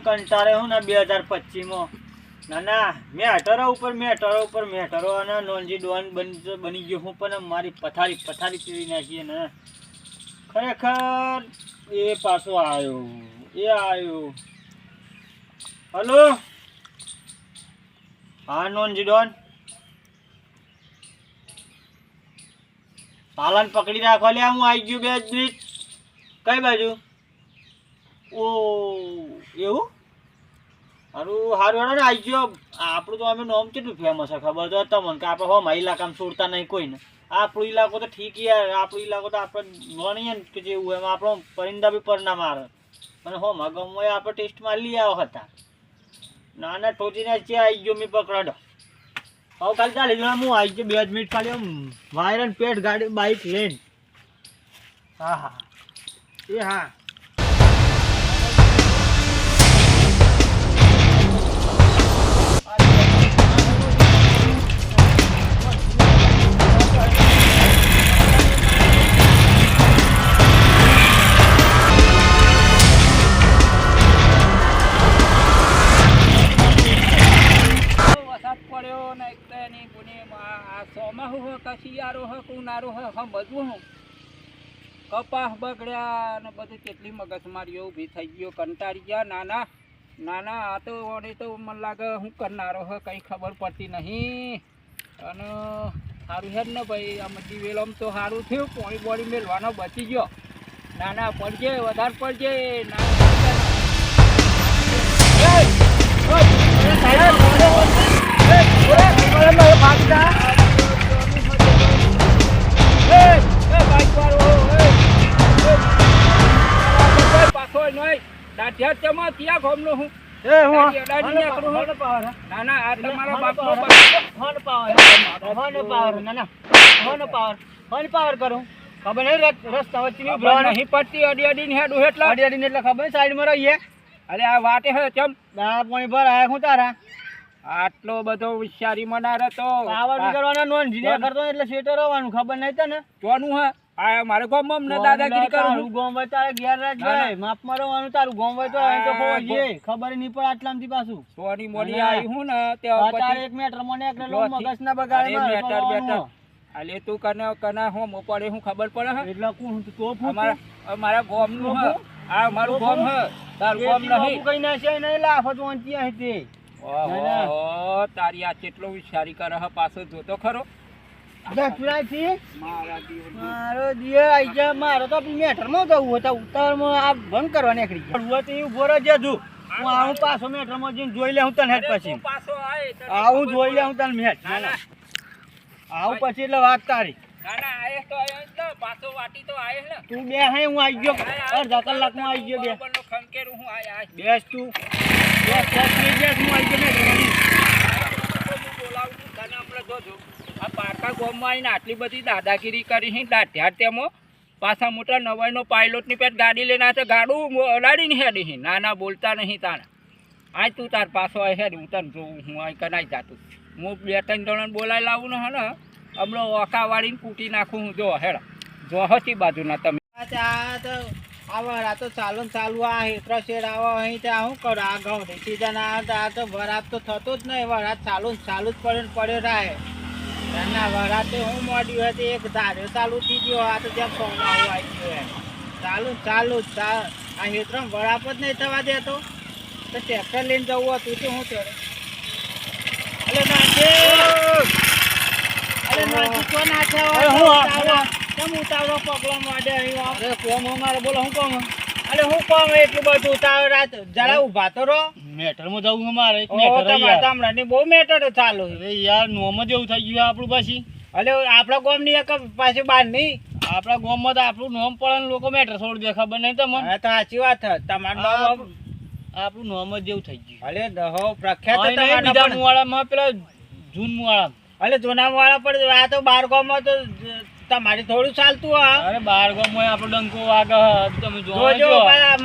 કંટાળે હું ને 2025 માં ના મેટરો ઉપર મેટરો અને નોનજી ડોન બની ગયો હું પણ મારી પથારી પીવી નાખીએ ને ખરેખર એ પાછો આવ્યો હલો હા નોનજી ડોન પાલન પકડી રાખો લે હું આવી ગયો 2 મિનિટ કઈ બાજુ ઓ એવું હારું ને આવી ગયો આપણું તો અમે નોમ કેટલું ફેમસ છે ખબર તો તમને કે આપણે હો ઇલાકામાં છોડતા નહીં કોઈને આપણો ઇલાકો તો ઠીક યાર આપણો ઇલાકો તો આપણે ગણીએ ને કે જેવું એમ આપણો પરિંદા બી પર ના મારે અને હો ગમો આપણે ટેસ્ટમાં લઈ આવ્યા હતા નાના ટોચીને છે આવી ગયો મેં પકડાડો હવે કાલે ચાલી હું આવી ગયો 2 મિનિટ ખાલી આમ વાયરન પેટ ગાડી બાઇક લઈને હા એ હા કપાસ બગડ્યા ને બધું કેટલી મગજમારીઓ ઊભી થઈ ગયો કંટાળી ગયા નાના આ તો વળી તો મને લાગે હું કરનારો હે કંઈ ખબર પડતી નહીં અને સારું હેડ ને ભાઈ આ બધી વેલમ તો સારું થયું પોણી બોડી મેળવાનો બચી ગયો નાના પડજે વધારે પડજે પાવર કરું ખબર નહીં રસ્તા વચ્ચે નહીં પડતી અડી હેડું એટલે ખબર સાઈડ માં રહીએ અરે આ વાટે હે ચમ દાણા પાણી ભરાય હું તારા આટલો બધો વિચારી મનાર હતો પાવર કરવાના નોન જીને કરતો એટલે સેટો રહેવાનું ખબર નહીં તને ચોનું હે આ મારે ગોમમ ને દાદાગીરી કરું ગોમ હોય તારે ઘેર રાજ ભાઈ માપ મારવાનું તારું ગોમ હોય તો અહીં તો ખોવા જઈએ ખબર નહીં પડે આટલામથી પાછું સોની મોડી આવી હું ને તે તારે 1 મીટર મને એક લો મગજ ના બગાડે બેટર આલે તું કને હું મોપડે હું ખબર પડે હે એટલે કોણ તો મારા ગોમ નું હે આ મારું ગોમ હે તાર ગોમ નહીં કઈ ના છે નહીં લાફત વાંચી આ તે ઓહો તારી આ કેટલો વિચારી કરે હે પાછો જોતો ખરો મારો દિયર આઈ જા મારો તો મેટર માં જવું હતા ઉતાવળમાં આ ભંગ કરવા નીકળી ગયો તો એવું બોરો જજુ હું આવું પાછો મેટર માં જઈને જોઈ લે હું તને હેડ પછી આવું જોઈ લે હું તને મેચ આવું પછી એટલે વાત તારી પાછો વાટી તો આયે ને તું બે હે હું આવી ગયો અડધા કલાકમાં આવી ગયો બે ખંકેરું હું આય બેસ તું બેસ હું આવી ગયો બોલાવું છું તને હમણાં જોજો આ પાકા ગોમમાં આવીને આટલી બધી દાદાગીરી કરી દાઢ્યા તેમાં પાછા મોટા નવાઈનો પાયલોટની પેટ ગાડી લઈને આવે ગાડું અડાડીને હેડી નાના બોલતા નહીં તારા આજ તું તાર પાછો આ હેડ હું તને જોઉં હું અહીં કનાઈ જાતું હું 2-3 જણાને બોલાવી લાવું ને હે ને હમણાં ઓકા વાળીને કૂટી નાખું હું જો હેડા જો હતી બાજુના તમે આ તો ચાલુ આ હેતરો શેડ આવો અહીં ત્યાં શું કરો આ ઘઉં સીઝન આ તો વરાપ તો થતો જ નહીં વરાપ ચાલુ જ પડ્યો રહે ના વરાતે હું મોડ્યું હતી એક ધાર્યો ચાલુ થઈ ગયો આ તો જ્યાં સોના આવી ગયો ચાલુ આ હેતરો વરાપ જ નહીં થવા દેતો તો ટ્રેક્ટર લઈને જવું હતું તો હું ચડે ઉતાવળો પગલો માંડે કોમ અમારે બોલો હું કોમ હું કોમ એટલું બધું ઉતાવળ રાત જરા ઉભા તો રહો મેટરમાં જવું અમારે હમણાં બહુ મેટર ચાલુ યાર નોમ જ એવું થઈ ગયું આપણું પછી અરે આપણા ગામ ની એક પાછી બાર નહીં આપણા ગામમાં તો આપણું નોમ પડે લોકો મેટર છોડી દે ખબર નહીં તમને તો સાચી વાત તમારું આપણું નોમ જ જેવું થઈ ગયું અરે દહો પ્રખ્યાત મુવાડામાં પેલા જૂન મુવાડા અરે જૂના મુવાડા પર આ તો 12 ગામમાં તો તમારી થોડું ચાલતું હા અરે 12 ગામમાં આપણો ડંકો વાગે તમે જોજો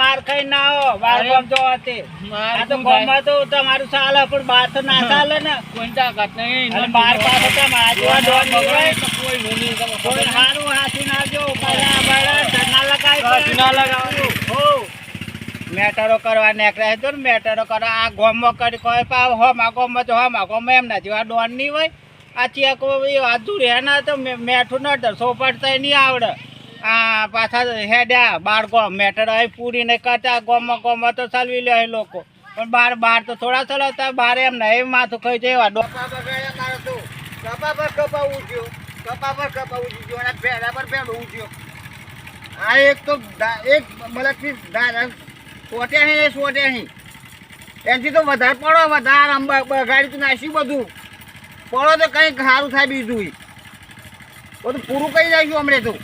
માર ખાઈ ના આવો 12 ગામ તો હતી આ તો ગામમાં તો તમારું ચાલે પણ બહાર તો ના ચાલે ને કોઈ તાકાત નહીં અને બહાર પાછો તમારા જેવા ડોન હોય તો કોઈ નહીં કોઈ હારું હાથી ના જો બાળા ના લગાય ના લગાવજો હો મેટરો કરવા નીકળ્યા તો મેટરો કરવા આ ગોમમાં કરી કોઈ પાવ હમા ગોમમાં તો હમા ગોમમાં એમના જેવા ડોન નહીં હોય આ ચેકો એ અધૂરી એના તો મેઠું ન ધરસો પડતા નહીં આવડે આ પાછા હેડ્યા બાર ગોમ મેટર અહીં પૂરી નહીં કરતા ગોમમાં તો ચાલવી લે એ લોકો પણ બાર તો થોડા ચલાવતા બાર એમના એ માથું ખાઈ જાય કપા પર કપાવું છું કપા પર કપાવું છું અને ભેડા પર ભેડું છું આ એક તો એક મતલબ સોટે અહીં સોટે અહીં એનાથી તો વધારે પડો વધારે બગાડી તો નાખ્યું બધું પડો તો કંઈક સારું થાય બીજું બધું પૂરું કરી નાખ્યું હમણાં તો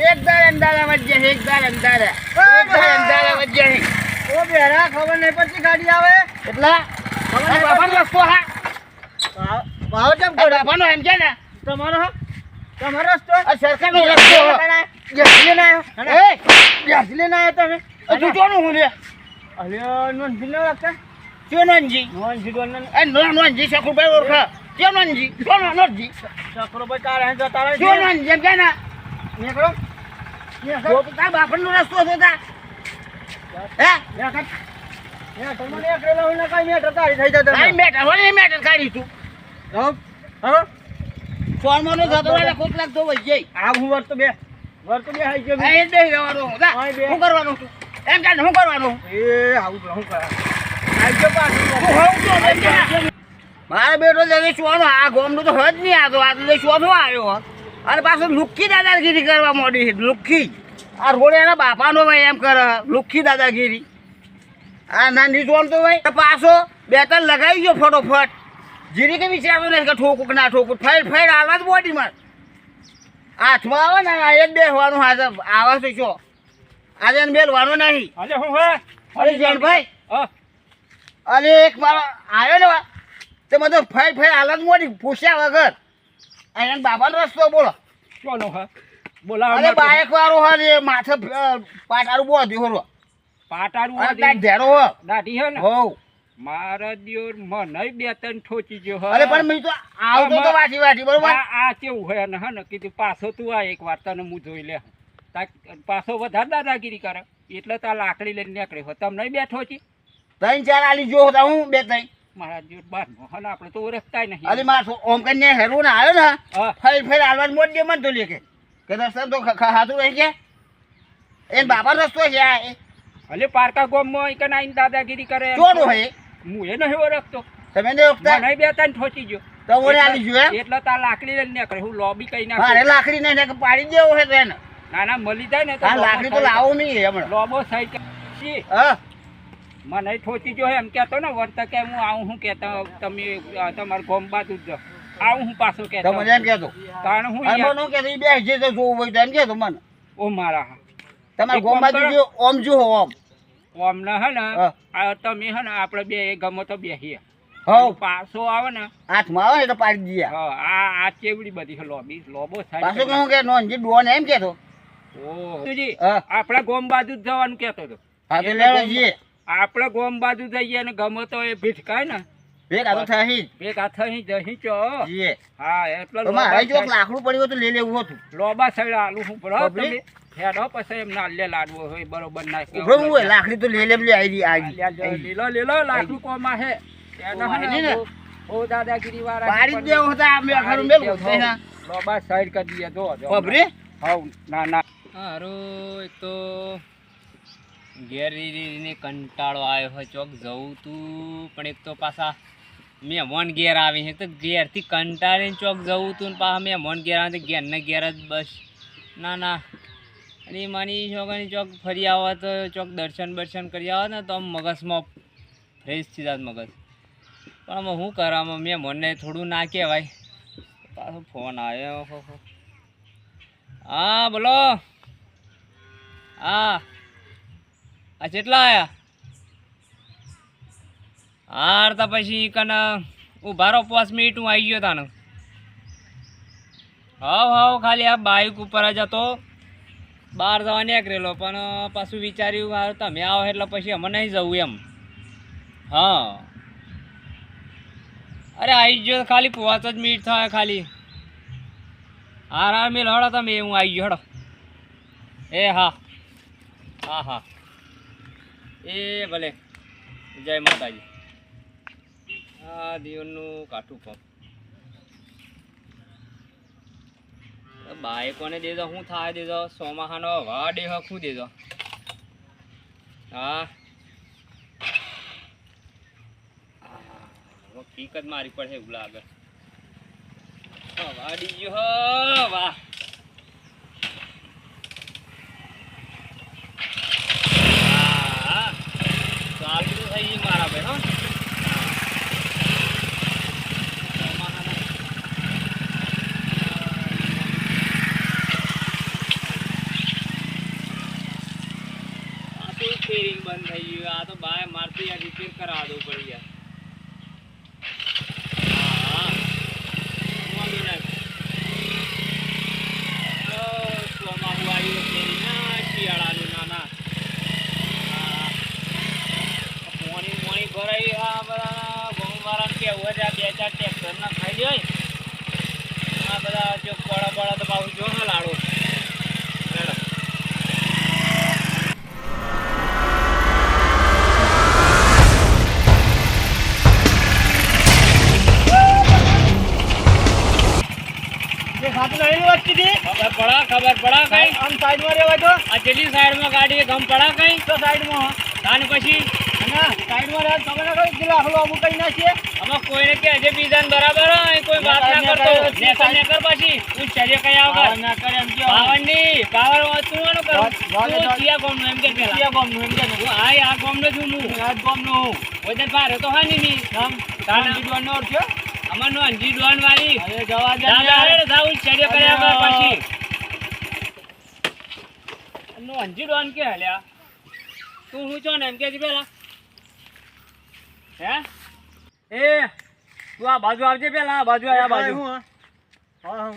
એક દાડ અંધારા વચ્ચે એક દાડ અંધારા વચ્ચે ઓ બેરા ખબર નહીં પડતી ગાડી આવે એટલા બાપાનો રસ્તો હા ભાવ કેમ બાપાનો એમ છે ને તમારો તમારો રસ્તો આ સરકારનો રસ્તો જસલે ના જસલે ના તમે તું કોનું હું લે અરે નોનજી ન રાખતા કે નોનજી નોનજી શકુભાઈ ઓળખા કે નોનજી નોનજી શકુભાઈ તારા તારા કે નોનજી એમ કે ના નીકળો નીકળો તો તા બાપાનો રસ્તો હતો તા હે તમને એકરેલા હોય ને કઈ મેટર તારી થઈ જતા કઈ મેટર હોય મેટર કાઢી તું હા ફોર્મનો જતો એટલે કોક લાગતો હોય જઈ આ હું વર્ત બે હાઈ ગયો એ જ બેહી રહેવાનું હું કરવાનું છું એમ કે હું કરવાનું એ આવું હું કરા આઈ ગયો પાછું મારા બેટો જઈને શોનો આ ગોમનો તો હજ નહીં આતો આ તો શોનો આવ્યો અને પાછો લુખ્ખી દાદાગીરી કરવા માંડી લુખ્ખી આ રોડ એના બાપાનો ભાઈ એમ કરે લુખ્ખી દાદાગીરી આ નાની જોમ તો ભાઈ પાછો બે ત્રણ લગાવી ગયો ફટોફટ જીરી કે વિચારતો નહીં કે ઠોકું કે ના ઠોકું ફેર આવા જ બોડીમાં હાથમાં આવે ને આ જ બેસવાનું હાજર આવા તો છો આજે બેલવાનું નહીં અરે હું હે અરે જયભાઈ અરે એક મારો આવ્યો ને તે બધો ફેર હાલત મોડી પૂછ્યા વગર અહીંયા બાબાનો રસ્તો બોલો ચોલો હા બોલા અરે બાઇક વાળો હે માથે પાટારું બોધ્યું હો પાટારું ઢેરો હો દાઢી હે ને હો મારા દિયોર મને બે ત્રણ ઠોચી ગયો હે અરે પણ મેં તો આવતો તો વાટી બરોબર આ કેવું હે ને હે ને કીધું પાછો તું આ એક વાર તને હું જોઈ લે પાછો વધારે દાદાગીરી કરે એટલે તા લાકડી લઈને નીકળ્યો તમને બે ઠોચી ત્રણ ચાર આલી જો હતા હું બે ત્રણ મારા દિયોર બાર હે આપણે તો ઓળખતા નહીં અરે મારો ઓમ કન્યા હેરો ને આવ્યો ને ફેર હાલવા મોડી મન તો લે કે રસ્તા તો ખાતું રહી ગયા એને બાપા રસ્તો છે આ અલે પારકા ગોમમાં એક નાઈન દાદાગીરી કરે ચોરો હે હું એ નહીં ઓળખતો તમે ને ઓળખતા નહીં બે ત્રણ ઠોચી ગયો તો ઓરે આલી જો એટલે તા લાકડી લઈને નીકળે હું લોબી કઈ ના મારે લાકડી નહીં ને પાડી દેવો હે તો એને ના ના મળી જાય ને તો લાકડી તો લાવો નહીં હમણાં લોબો સાઈડ હા મને ઠોચી જો એમ કહેતો ને વર્ત કે હું આવું હું કહેતો તમે તમારા ગોમ બાજુ જ આવું હું પાછો કહેતો તમને એમ કહેતો કારણ હું મને નો કહેતો બે જે તો જોવું હોય તો એમ કહેતો મને ઓ મારા તમારા ગોમ બાજુ જો ઓમ જો હો ઓમ ને હે ને આ તમે હે ને આપણે બે ગમો તો બેહીએ હા પાછો આવે ને હાથમાં આવે તો પાડી દઈએ આ ચેવડી બધી છે લોબી લોબો થાય પાછો કહું કે નોનજી ડોન એમ કહેતો ઓ જી આપણા ગોમ બાજુ જ જવાનું કહેતો હતો હા તો લેવો જઈએ આપણે ગોમ બાજુ જઈએ ને ગમો તો એ ભીટકાય ને ભેગા તો થઈ ભેગા થઈ જઈ ચો જીએ હા એટલે મારે જો લાકડું પડ્યું તો લઈ લેવું હતું લોબા સાઈડ આલુ હું બરો તમે હેડો પછી એમ ના લે લાડવો હોય બરોબર ના ઉભો હું લાકડી તો લઈ લે લીલો લાકડું કોમાં હે ઓ દાદાગીરી વાળા પાડી દેવો હતા મે ઘરું મેલું થઈના લોબા સાઈડ કરી દીએ જો ખબરે હાઉ ના ના હારો એક તો ઘેરીને કંટાળો આવ્યો હોય ચોક જવું તું પણ એક તો પાછા મહેમાન ઘેર આવી એક તો ઘેરથી કંટાળીને ચોક જવું તું ને પાછા મહેમાન ઘેર આવે તો ઘેરને ઘેર જ બસ ના ના અને માની છોકરાની ચોક ફરી આવે તો ચોક દર્શન કરી આવે ને તો આમ મગજમાં ફ્રેશ થઈ જાય મગજ પણ આમાં શું કરવામાં મહેમાનને થોડું ના કહેવાય પાછો ફોન આવ્યો હા બોલો હા આ કેટલા આયા હાર તો પછી કને ઉભા રહો 5 મિનિટ હું આવી ગયો તાને હાવ ખાલી આ બાઇક ઉપર જ હતો બહાર જવા નીકળેલો પણ પાછું વિચાર્યું હાર તમે આવો એટલે પછી અમે નહીં જવું એમ હા અરે આવી ગયો ખાલી 5 જ મિનિટ થાય ખાલી હાર મેલ હળો તમે હું આવી ગયો હળો એ હા હા હા એ ભલે જય માતાજી. આ દિવસનું કાઠું કામ બાએ કોને દેજો, હું થાય દેજો, સોમાહાનો હવા દે હખું દેજો. હા પીક જ મારી પડે એવું લાગે. હવા દીજો વાહ. ચાલુ તો થઈ ગઈ મારા ભાઈ. હો ફેરિંગ બંધ થઈ ગયું. આ તો બાય મારતી યાર રિપેર કરાવવા દઉં પડી યાર. હા વાંધો નહીં. ચોમાસું આવ્યું ફેરી ના શિયાળાનું નાના. હા પોણી પોણી ભરાઈ. આ બધા ગોમવાળાને કેવું છે આ 2-4 ટ્રેક્ટર ના ખાઈ જાય. આ બધા જો પડા પડા તો પાછું જો ને લાડો મેડમ. ખબર પડા કઈ આમ સાઈડમાં રહેવા દો. આ જેટલી સાઈડમાં ગાડી ગમ પડા કઈ તો સાઈડમાં તાને પછી ના સાઈડમાં રહે તમે ના કહી પેલા આખલો અમુક કઈ નાખીએ. અમે કોઈને કે હજે બીજાને બરાબર હોય કોઈ વાત ના કરતો. નેકર નેકર પછી તું ચડે કઈ આગળ ના કરે એમ કે પાવરની પાવર વાંચવાનું કરું. તું ચિયા ગામનો એમ કે પેલા ક્યાં ગામનું એમ કે હું આ ગામનો છું હું. આજ ગામનું ઓદે પારે તો હા ની નામ તાના જીડવાનો ઓળખ્યો. અમારનો અંજી ડોન વાળી અરે જવા દે દાદા યાર. રે જાઉં ચડે કઈ આગળ પછી નો અંજી ડોન કે હલ્યા તું હું છો ને એમ કે પેલા હે એ તું આ બાજુ આવજે પેલા આ બાજુ આ બાજુ હું હા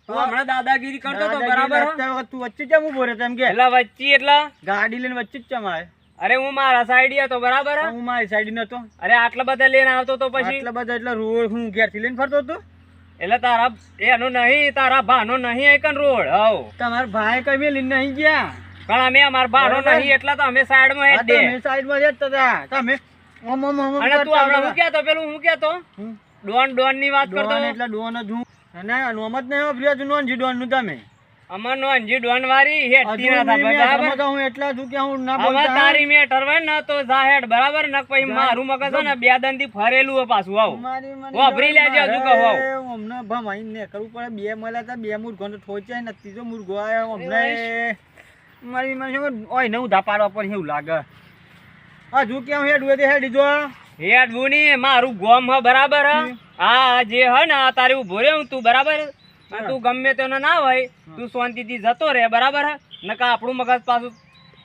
તું હમણાં દાદાગીરી કરતો તો બરાબર હો? તું વચ્ચે કેમ ઉભો રહે તેમ કે એટલા વચ્ચે એટલા ગાડી લઈને વચ્ચે જ ચમ આવે. અરે હું મારા સાઈડ હતો બરાબર હો? હું મારી સાઈડ નતો. અરે આટલા બધા લઈને આવતો તો પછી આટલા બધા એટલે રોડ હું ઘેરથી લઈને ફરતો હતો. એટલે તારા એનો નહીં તારા ભાનો નહીં એકન રોડ હવ તમારા ભાઈ કઈ મેં લઈને નહીં ગયા. પણ અમે અમાર ભાનો બરાબર. નહીં એટલા તો અમે સાઈડમાં હેડ દે. તમે સાઈડમાં જ હતા તમે ઓમ ઓમ ઓમ અને તું હમણાં હું કહેતો પેલું હું કહેતો હું ડોન ની વાત કરતો ડોન એટલે ડોન જ હું. ના નોમ જ નહીં વાપર્યા છું નોન જી ડોન નું તમે. અમારનો અંજી ડોન વાળી હેડતી ના હજુ મેં બરાબર ઘરમાં તો હું એટલા છું કે હું ના આમાં બોલતા. તારી મેટર હોય ને તો જા હેડ બરાબર ને પછી મારું મગજ છે ને 2 દન થી ફરેલું હોય પાછું આવ મારી મને વાપરી લેજે હજુ કહું આવ. અમને ભમાઈ ને કરવું પડે. બે મળ્યા હતા 2 મુરઘો તો ઠોચ્યા ને ત્રીજો મુરઘો આવ્યો અમને. મારી મને શું ઓય ને ઉધા પાડવા પર એવું લાગે. હજુ કેમ હેડવું તે હેડી જો. હેડવું ની મારું ગોમ હ બરાબર હ. હા જે હ ને આ તારે ઉભો રહ્યો તું બરાબર અને તું ગમે તેનો ના હોય તું શાંતિથી જતો રહે બરાબર હ નકા આપણું મગજ પાછું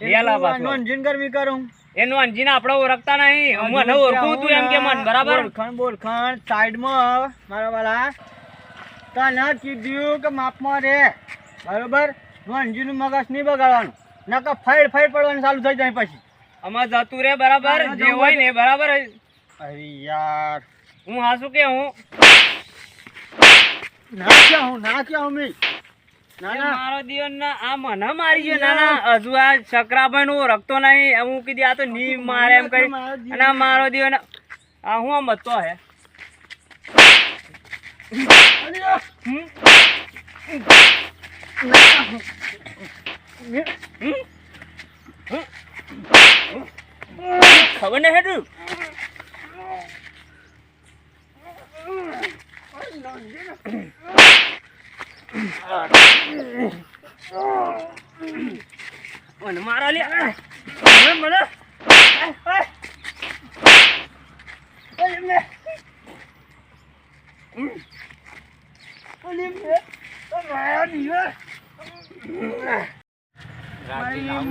રેલા પાછું નોનજીન ગરમી કરું. એનું અંજીને આપણે ઓળખતા નહીં હું મને ઓળખું તું એમ કે મન બરાબર બોલખણ સાઈડમાં મારા વાલા તને કીધું કે માપમાં રે બરોબર. નોનજીનું મગજ નહીં બગાડવાનું નકા ફાઈડ પડવાનું ચાલુ થઈ જાય પછી. આમાં જતું રે બરાબર જે હોય ને બરાબર. અરે યાર હું હાસું કે હું ના ક્યાં હું મેં ના ના મારો દિવસ ના આ મને મારી ગયો ના ના હજુ આ શકરાભાઈ નું ઓળખતો નહીં હું કીધી આ તો ની મારે એમ કરી અને આ મારો દિવસ આ હું આમ હતો હે ખબર ને હેડું મને મારા લે મને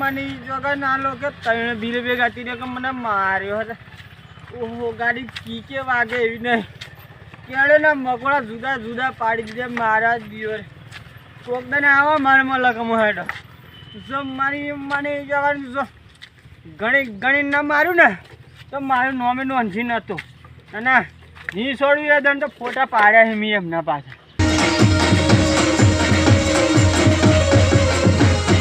મને જગા ના લો કે તને ધીરે ભેગા તીરે કે મને માર્યો હતો. ઓહો ગાડી કીકે વાગે એવી નહીં કેળે ના મકોડા જુદા જુદા પાડી દીધે મારા દિવસ કોક દને આવા મારે લખમો હેડો જો મારી મને જગા જો ગણી ના માર્યું ને તો મારું નોમે નોંધી નહોતું અને ની છોડ્યું એ દન તો ફોટા પાડ્યા છે મેં એમના પાછા.